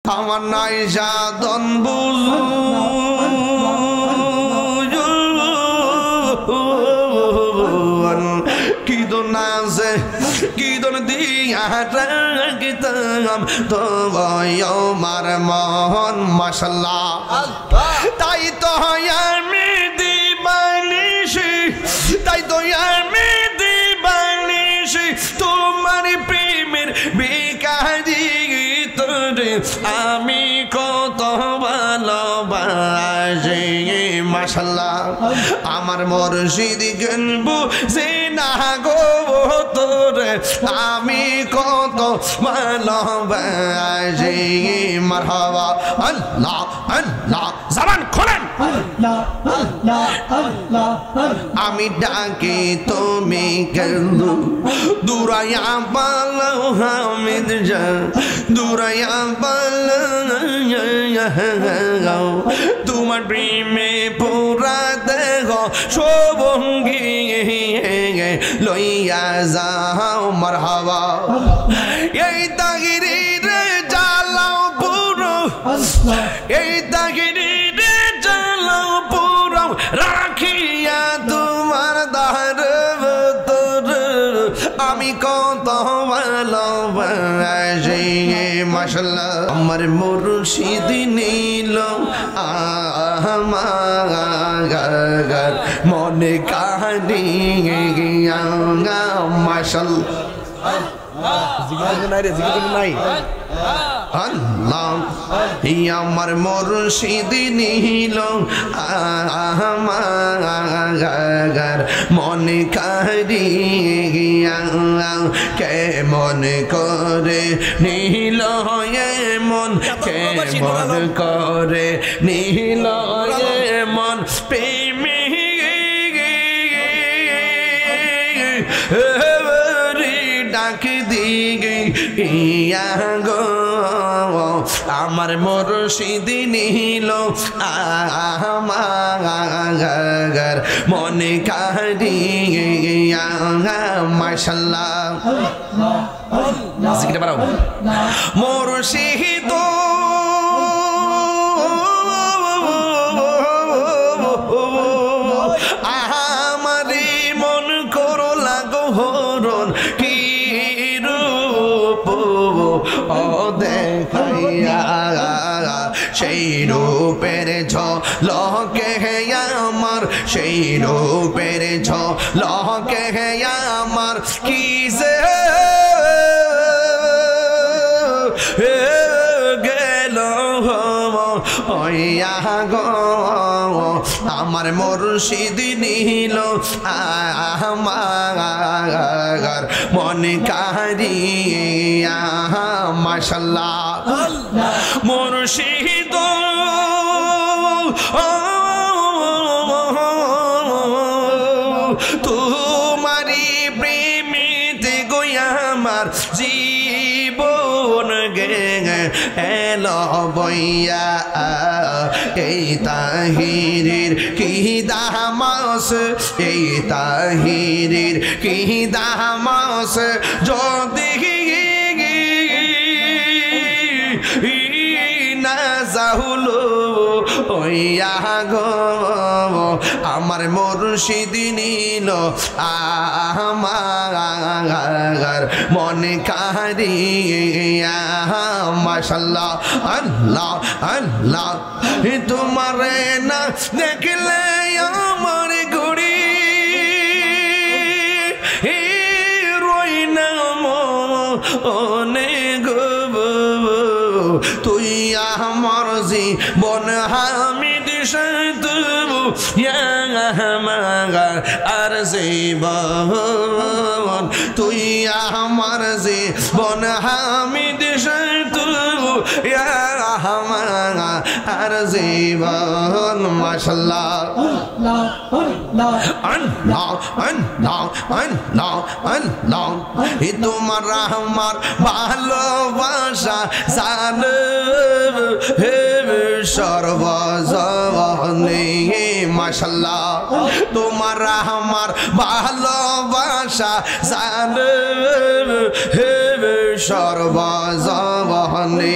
আমার নাই সাধন বুঝু কিদন আছে কিদন দিয়া রাখতাম তো আমার মন মাশাআল্লাহ তাই তো আমি দিবানিশি তাই তো আমি দিবানিশি তোমার প্রেমের বেকারি তোরে আমি কত ভালোবাসি মাশাআল্লাহ আমার মুর্শিদ গনবু জিনা গো তোরে আমি কত ভালোবাসি মারহাবা আল্লাহ আল্লাহ জবান খোলেন আল্লাহ আল্লাহ আল্লাহ আমি ডাকি তুমি কেন দুরায়া বালো হামিদ জা দুরায়া বালো তোমার প্রেমে পুরা দেহ শোভঙ্গি লইয়া যাও মারহাবা এই তাগিরি রে জ্বালাও পুরো এই তাগিরি রে জ্বালাও পুরো রাখিয়া তোমার দার আমি কত ভালোবাসি মাশাআল্লাহ আমার মুর্শিদ নীল আমার মনে কাহিনী মাশাআল্লাহ আল্লাহ আমার মুর্শিদ নীল আমার মনে কাহিয়া কেমন করে নীল মন কেমন করে নীল মন প্রেমী ডাক দিয়া গো আমার মুর্শিদ নীল আমার মনে কাহিয়া মাশাআল্লাহ জিকির বাড়াও মুর্শিদ আমারে মন করো লাগো হরণ কি রূপ ও দেখাইয়া সেই রূপের ঝলকে আমার সেই রূপের ঝলকে আমার কি যে গেল হইয়া গো আমার মুর্শিদ নীল আমার মনে কাহিয়া মাশাআল্লাহ মুর্শিদ তোমারি প্রেমিতে গো আমার জীবন গে এলো বইয়া এই তাহিরের কি দামাস এই তাহিরের কি দামাস যদি না যাহুলো ওইয়া গো আমার মুর্শিদ নীল আমার মনে কাহিয়া মাশাআল্লাহ আল্লাহ আল্লাহ তোমারে না দেখলে আমার ঘড়ি রই না মনে গো তুই আমার জীবন হামিদ সাইতুবু আর জীবন তুই আমার জীবন হামিদ সাইতুবু আর জীবন মাশাআল্লাহ আল্লাহ আল্লাহ আল্লাহ আল্লাহ তোমার আমার ভালোবাসা জানো হে সর্বজনে মাশাআল্লাহ তোমার আমার ভালোবাসা জানো হে সর্বজনে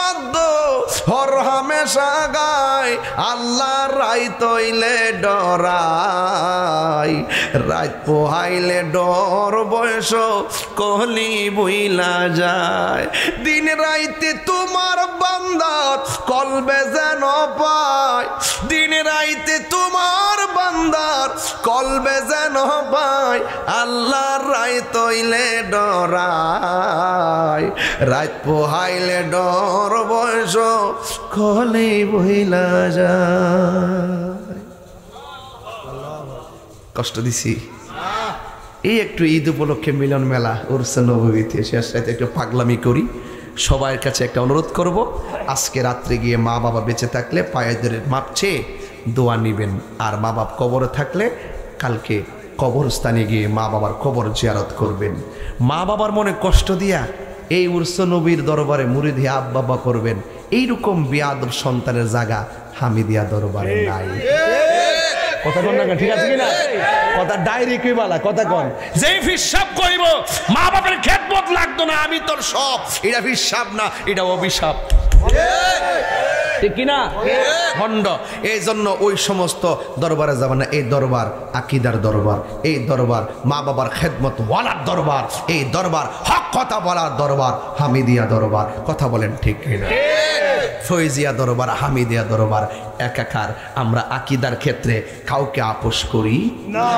বাদ্য হর হামেশা গায় আল্লাহ রাই তৈলে ডরাই রাত পোহাইলে ডর বয়স কহলি বইলা যায় দিন রাইতে তোমার বান্দার কলবে যেন পায় দিন রাইতে তোমার বান্দার কলবে যেন পায় আল্লাহর রাই তৈলে ডরাই রাত পোহাইলে ডর বয়স কহলি বইলা যায় কষ্ট দিছি এই একটু ঈদ উপলক্ষে মিলন মেলা উরসে নববীতে শেষ রাতে একটু পাগলামি করি সবার কাছে একটা অনুরোধ করব আজকে রাত্রে গিয়ে মা বাবা বেঁচে থাকলে পায়েদের মাপ চেয়ে দোয়া নিবেন আর মা বাপ কবরে থাকলে কালকে কবরস্থানে গিয়ে মা বাবার কবর জিয়ারত করবেন মা বাবার মনে কষ্ট দিয়া এই উরসে নবীর দরবারে মুরিদি আব্বা করবেন এইরকম বেয়াদব সন্তানের জায়গা হামিদিয়া দরবারে নাই কথা কন না ঠিক আছে কিনা কথা ডায়রি কই বালা কথা কন যেই হিসাব কইব মা বাবার খেদমত লাগতো না আমি তোর সব এটা হিসাব না এটা অভিশাপ ঠিক কিনা খণ্ড এই জন্য ওই সমস্ত দরবারে যাবে না এই দরবার আকীদার দরবার এই দরবার মা বাবার খেদমত ওয়ালার দরবার এই দরবার হক কথা বলার দরবার হামিদিয়া দরবার কথা বলেন ঠিক কিনা ফয়জিয়া দরবার হামিদিয়া দরবার একাকার আমরা আকীদার ক্ষেত্রে কাউকে আপোষ করি না